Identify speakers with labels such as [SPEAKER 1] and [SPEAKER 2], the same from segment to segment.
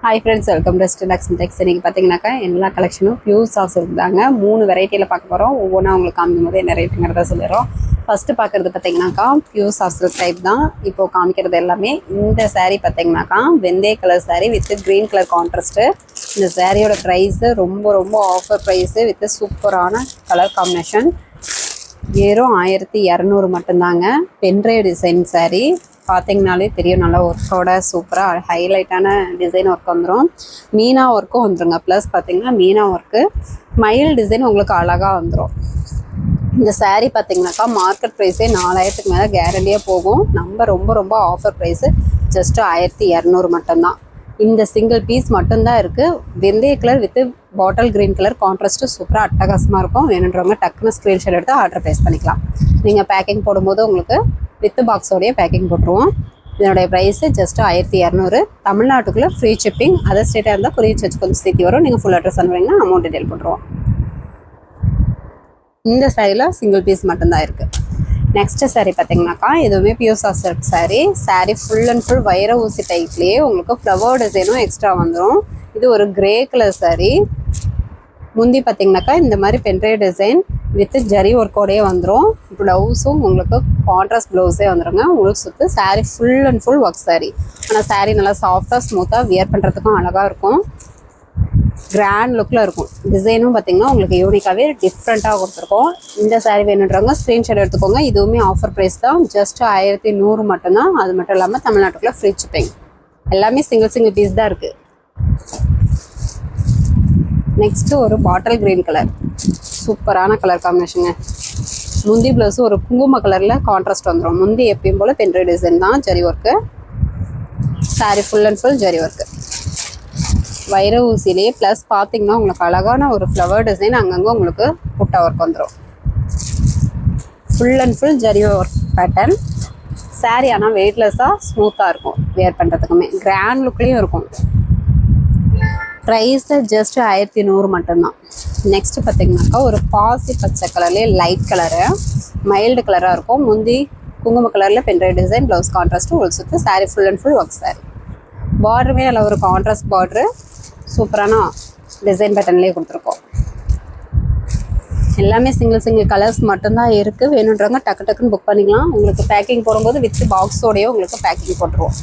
[SPEAKER 1] Hi friends, welcome to Lakshmi Tex. இன்னைக்கு பாத்தீங்கன்னாக்கா எல்லா கலெக்ஷனும் பியூர் சாஃப்ட்ஸ் இருக்குதாங்க. 3 வெரைட்டில பார்க்க போறோம். ஒவ்வொன்றா உங்களுக்கு காமிக்கும்போது என்ன ரேட்டுங்கிறத சொல்லிடுறோம். ஃபர்ஸ்ட் பார்க்குறது பார்த்தீங்கன்னாக்கா பியூர் சாஃப்ட்ஸ் டைப் தான். இப்போ காமிக்கிறது எல்லாமே இந்த saree பார்த்தீங்கன்னாக்கா வெந்தய colour saree with green colour contrast. இந்த சாரியோட ப்ரைஸ் ரொம்ப ஆஃபர் ப்ரைஸ் வித் சூப்பரான கலர் காம்பினேஷன். வெறும் 1200 மட்டும்தாங்க. பென்ட்ரைவ் டிசைன் saree பார்த்தீங்கனாலே தெரியும், நல்லா ஒர்க்கோட சூப்பராக ஹைலைட்டான டிசைன் ஒர்க் வந்துடும். மீனா ஒர்க்கும் வந்துடுங்க. ப்ளஸ் பார்த்தீங்கன்னா மீனா ஒர்க்கு மயில் டிசைன் உங்களுக்கு அழகாக வந்துடும். இந்த saree பார்த்தீங்கன்னாக்கா மார்க்கெட் ப்ரைஸே 4000க்கு மேலே கேரண்டியாக போகும். நம்ம ரொம்ப ஆஃபர் ப்ரைஸு ஜஸ்ட்டு 1200 மட்டும்தான். இந்த சிங்கிள் பீஸ் மட்டும்தான் இருக்குது. வெந்தய colour with bottle green colour contrast சூப்பராக அட்டகாசமாக இருக்கும். வேணுன்றவங்க டக்குன்னு ஸ்க்ரீன்ஷாட் எடுத்து ஆர்டர் ப்ளேஸ் பண்ணிக்கலாம். நீங்கள் பேக்கிங் போடும்போது உங்களுக்கு வித் பாக்ஸோடைய பேக்கிங் போட்டுருவோம். இதனுடைய ப்ரைஸு ஜஸ்ட்டு 1200. தமிழ்நாட்டுக்குள்ளே ஃப்ரீ ஷிப்பிங். அதர் ஸ்டேட்டாக இருந்தால் கொரியர் சார்ஜ் கொஞ்சம் சேர்த்து வரும். நீங்கள் ஃபுல் அட்ரஸ் அனுப்புறீங்கன்னா அமௌண்ட் டீடைல் போட்டுருவோம். இந்த சாரியில் சிங்கிள் பீஸ் மட்டும்தான் இருக்குது. நெக்ஸ்ட்டு சாரீ பார்த்தீங்கன்னாக்கா இதுவுமே pure soft silk sari full and full வைர ஊசி டைப்லேயே உங்களுக்கு ஃப்ளவர் டிசைனும் எக்ஸ்ட்ரா வந்துடும். இது ஒரு கிரே கலர் சாரீ. முந்தி பார்த்தீங்கன்னாக்கா இந்த மாதிரி பென்ட்ரைவ் டிசைன் வித் ஜரி ஒர்க்கோடையே வந்துடும். ப்ளவுஸும் உங்களுக்கு கான்ட்ராஸ்ட் ப்ளவுஸே வந்துடுங்க. உங்களுக்கு சுற்று sari full and full work sari. ஆனால் சாரீ நல்லா சாஃப்டாக ஸ்மூத்தாக வியர் பண்ணுறதுக்கும் அழகாக இருக்கும். கிராண்ட் லுக்கில் இருக்கும். டிசைனும் பார்த்தீங்கன்னா உங்களுக்கு யூனிக்காகவே டிஃப்ரெண்ட்டாக கொடுத்துருக்கோம். இந்த சாரீ வேணுன்றவங்க ஸ்க்ரீன்ஷாட் எடுத்துக்கோங்க. இதுவுமே ஆஃபர் ப்ரைஸ் தான். ஜஸ்ட் 1100 மட்டும்தான். அது மட்டும் இல்லாமல் தமிழ்நாட்டுக்குள்ளே ஃப்ரீ ஷிப்பிங். எல்லாமே சிங்கிள் பீஸ் தான் இருக்குது. நெக்ஸ்ட்டு ஒரு பாட்டில் கிரீன் கலர் சூப்பரான கலர் காம்பினேஷனுங்க. முந்தி ப்ளவுஸு ஒரு குங்கும கலரில் கான்ட்ராஸ்ட் வந்துடும். முந்தி எப்பயும் போல் பென்ட்ரைவ் டிசைன் தான், zari work. Sari full and full zari work வைர ஊசிலேயே. ப்ளஸ் பார்த்தீங்கன்னா உங்களுக்கு அழகான ஒரு ஃப்ளவர் டிசைன் அங்கங்கே உங்களுக்கு புட்டா ஒர்க் வந்துடும். Full and full zari work pattern sari. ஆனால் வெயிட்லெஸ்ஸாக ஸ்மூத்தாக இருக்கும். வேர் பண்ணுறதுக்குமே கிராண்ட் லுக்லேயும் இருக்கும். ப்ரைஸு ஜஸ்ட் 1100 மட்டும்தான். நெக்ஸ்ட்டு பார்த்தீங்கன்னாக்கா ஒரு பாசி பச்சை கலர்லேயே லைட் கலரு மைல்டு கலராக இருக்கும். முந்தி குங்கும கலரில் பென்ட்ரைவ் டிசைன் ப்ளவுஸ் கான்ட்ராஸ்ட்டு ஒரு சுற்று sari full and full work sari. பார்டருமே அதில் ஒரு கான்ட்ராஸ்ட் பார்ட்ரு சூப்பரான டிசைன் பேட்டர்ன்லேயே கொடுத்துருக்கோம். எல்லாமே சிங்கிள் கலர்ஸ் மட்டும்தான் இருக்குது. வேணுன்றவங்க டக்குன்னு புக் பண்ணிக்கலாம். உங்களுக்கு பேக்கிங் போடும்போது வித் பாக்ஸோடையே உங்களுக்கு பேக்கிங் போட்டுருவோம்.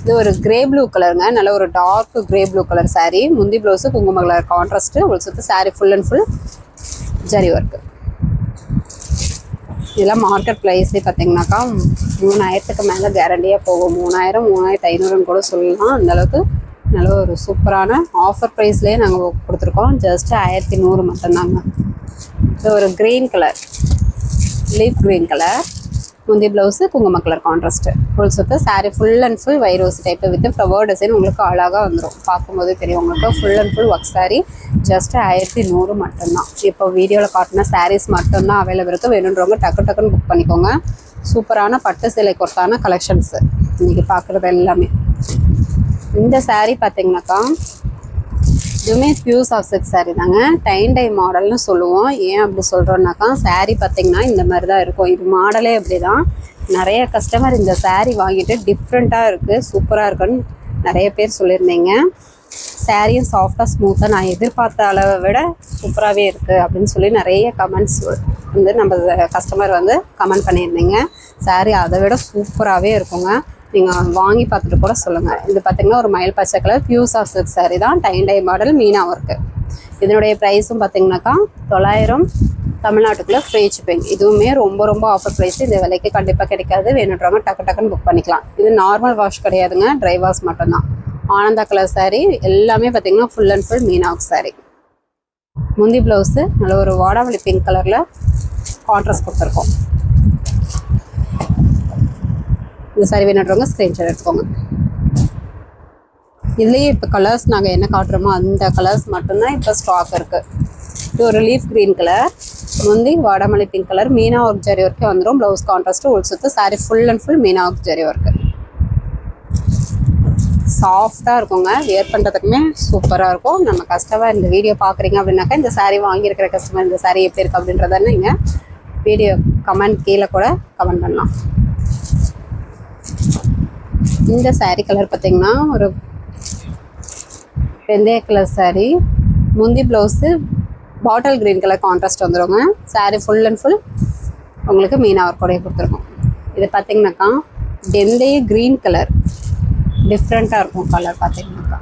[SPEAKER 1] இது ஒரு கிரே ப்ளூ கலருங்க. நல்ல ஒரு dark grey blue colour sari. முந்தி ப்ளவுஸு குங்கும கலர் கான்ட்ராஸ்ட்டு ஒரு சுற்று sari full and full zari work. இதெல்லாம் மார்க்கெட் ப்ரைஸே பார்த்தீங்கன்னாக்கா 3000க்கு மேலே கேரண்டியாக போகும். 3000 3500 கூட சொல்லலாம். அந்தளவுக்கு நல்ல ஒரு சூப்பரான ஆஃபர் ப்ரைஸ்லேயே நாங்கள் கொடுத்துருக்கோம். ஜஸ்ட் 1100 மட்டும்தாங்க. இது ஒரு green colour leaf green colour. முந்தி ப்ளவுஸு குங்கும கலர் கான்ட்ராஸ்ட்டு ஃபுல் சுற்று சாரீ ஃபுல் அண்ட் ஃபுல் வைரோஸ் டைப்பு வித் ஃப்ளவர் டிசைன் உங்களுக்கு அழகாக வந்துடும். பார்க்கும்போது தெரியும் உங்களுக்கு. Full and full work sari just 1100 மட்டும்தான். இப்போ வீடியோவில் காட்டின சாரீஸ் மட்டும்தான் அவைலபிள் இருக்குது. வேணுன்றவங்க டக்குன்னு புக் பண்ணிக்கோங்க. சூப்பரான பட்டு சிலை கொத்தான கலெக்ஷன்ஸு இன்றைக்கி பார்க்குறது எல்லாமே. இந்த சாரீ பார்த்தீங்கன்னாக்கா இதுவுமே பியூர் சாஃப்ட் சில்க் சாரீ தாங்க. டை மாடல்னு சொல்லுவோம். ஏன் அப்படி சொல்கிறோன்னாக்கா சாரீ பார்த்தீங்கன்னா இந்த மாதிரி தான் இருக்கும். இது மாடலே அப்படி தான். நிறைய கஸ்டமர் இந்த சாரீ வாங்கிட்டு டிஃப்ரெண்ட்டாக இருக்குது, சூப்பராக இருக்குன்னு நிறைய பேர் சொல்லியிருந்தீங்க. சாரியும் சாஃப்டாக ஸ்மூத்தாக நான் எதிர்பார்த்த அளவை விட சூப்பராகவே இருக்குது அப்படின்னு சொல்லி நிறைய கமெண்ட்ஸ் வந்து நம்ம கஸ்டமர் வந்து கமெண்ட் பண்ணியிருந்தீங்க. சாரீ அதை விட சூப்பராகவே இருக்குங்க. நீங்கள் வாங்கி பார்த்துட்டு கூட சொல்லுங்கள். இது பார்த்திங்கன்னா ஒரு மயில் பச்சை colour pure soft silk sari தான். டை மாடல் மீனா ஒர்க்கு. இதனுடைய ப்ரைஸும் பார்த்திங்கனாக்கா 900 தமிழ்நாட்டுக்குள்ளே ஃப்ரீ ஷிப்பிங். இதுவுமே ரொம்ப ஆஃபர் ப்ரைஸ். இந்த விலைக்கு கண்டிப்பாக கிடைக்காது. வேணுன்றவங்க டக்குன்னு புக் பண்ணிக்கலாம். இது நார்மல் வாஷ் கிடையாதுங்க, ட்ரை வாஷ் மட்டும்தான். ஆனந்தா கலர் சாரீ எல்லாமே பார்த்திங்கன்னா full and full meena work sari. முந்தி ப்ளவுஸு நல்ல ஒரு வாடாமல்லி பிங்க் கலரில் கான்ட்ராஸ்ட் கொடுத்துருக்கோம். இந்த சாரீ வேணுன்றவங்க ஸ்க்ரீன்ஷாட் எடுத்துக்கோங்க. இதுலேயே இப்போ கலர்ஸ் நாங்கள் என்ன காட்டுறோமோ அந்த கலர்ஸ் மட்டும்தான் இப்போ ஸ்டாக் இருக்குது. இது ஒரு லீஃப் க்ரீன் கலர். முந்தி வாடாமல்லி pink colour meena work zari ஒர்க்கே வந்துடும். ப்ளவுஸ் கான்ட்ராஸ்ட்டு ஒரு சுற்று sari full and full meena work zari work. சாஃப்டாக இருக்குங்க. வியர் பண்ணுறதுக்குமே சூப்பராக இருக்கும். நம்ம கஸ்டமர் இந்த வீடியோ பார்க்குறீங்க அப்படின்னாக்கா இந்த சாரீ வாங்கியிருக்கிற கஸ்டமர் இந்த சாரீ எப்படி இருக்குது அப்படின்றத நீங்கள் வீடியோ கமெண்ட் கீழே கூட கமெண்ட் பண்ணலாம். இந்த சாரீ கலர் பார்த்தீங்கன்னா ஒரு வெந்தய கலர் saree, முந்தி blouse bottle green colour contrast வந்துடுங்க. saree ஃபுல் அண்ட் ஃபுல் உங்களுக்கு மீனா ஒர்க்கோடைய கொடுத்துருக்கோம். இது பார்த்தீங்கன்னாக்கா வெந்தய க்ரீன் கலர் டிஃப்ரெண்ட்டாக இருக்கும் கலர் பார்த்தீங்கன்னாக்கா.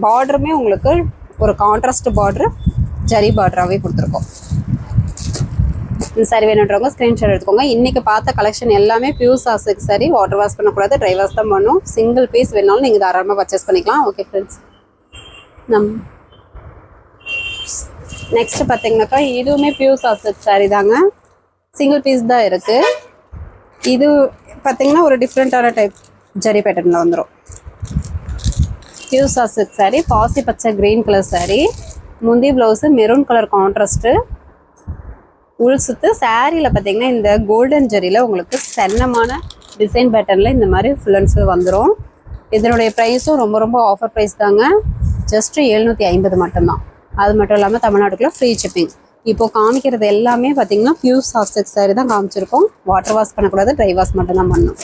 [SPEAKER 1] பார்டருமே உங்களுக்கு ஒரு கான்ட்ராஸ்ட் பார்டரு ஜரி பார்டராகவே கொடுத்துருக்கோம். இந்த சாரி வேணுன்றவங்க ஸ்க்ரீன்ஷாட் எடுத்துக்கோங்க. இன்றைக்கி பார்த்த கலெக்ஷன் எல்லாமே pure soft sorry. Water wash பண்ணக்கூடாது, ட்ரை வாஷ் தான் பண்ணணும். சிங்கிள் பீஸ் வேணாலும் நீங்கள் தாராளமாக பர்ச்சேஸ் பண்ணிக்கலாம். ஓகே ஃப்ரெண்ட்ஸ், நெக்ஸ்ட்டு பார்த்தீங்கன்னாக்கா இதுவுமே பியூர் சாஃப்ட் சாரி தாங்க. சிங்கிள் பீஸ் தான் இருக்குது. இது பார்த்தீங்கன்னா ஒரு டிஃப்ரெண்ட்டான டைப் ஜரி பேட்டர்னில் வந்துடும். பியூர் சாஃப்ட் சாரி, பாசி பச்சை க்ரீன் கலர் சாரி, முந்தி ப்ளவுஸு மெரூன் கலர் கான்ட்ராஸ்ட்டு, உள் சுத்து. சாரியில் பார்த்தீங்கன்னா இந்த கோல்டன் ஜரியில் உங்களுக்கு சன்னமான டிசைன் பேட்டர்னில் இந்த மாதிரி ஃபுல் அண்ட் ஃபுல் வந்துடும். இதனுடைய ப்ரைஸும் ரொம்ப ரொம்ப ஆஃபர் ப்ரைஸ் தாங்க. ஜஸ்ட்டு 750 மட்டும்தான். அது மட்டும் இல்லாமல் தமிழ்நாட்டுக்குள்ள ஃப்ரீ ஷிப்பிங். இப்போது காமிக்கிறது எல்லாமே பார்த்தீங்கன்னா பியூர் சாஃப்ட் சில்க் சாரி தான் காமிச்சிருக்கோம். வாட்டர் வாஷ் பண்ணக்கூடாது, ட்ரை வாஷ் மட்டும்தான் பண்ணணும்.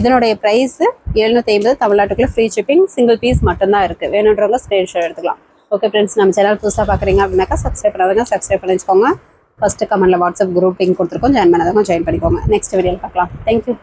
[SPEAKER 1] இதனுடைய ப்ரைஸு 750, தமிழ்நாட்டுக்குள்ள ஃப்ரீ ஷிப்பிங். சிங்கிள் பீஸ் மட்டும்தான் இருக்குது. வேணுன்றவங்க ஸ்க்ரீன்ஷாட் எடுத்துக்கலாம். ஓகே ஃப்ரெண்ட்ஸ், நம்ம சேனல் புதுசாக பார்க்குறீங்க அப்படின்னாக்கா சப்ஸ்கிரைப் பண்ணாதவங்க சப்ஸ்கிரைப் பண்ணி வச்சுக்கோங்க. ஃபஸ்ட்டு கமெண்ட்டில் வாட்ஸ்அப் குரூப் லிங்க் கொடுத்துருக்கோம். ஜாயின் பண்ணாதவங்க ஜாயின் பண்ணிக்கோங்க. நெக்ஸ்ட் வீடியோவில் பார்க்கலாம். தேங்க்யூ.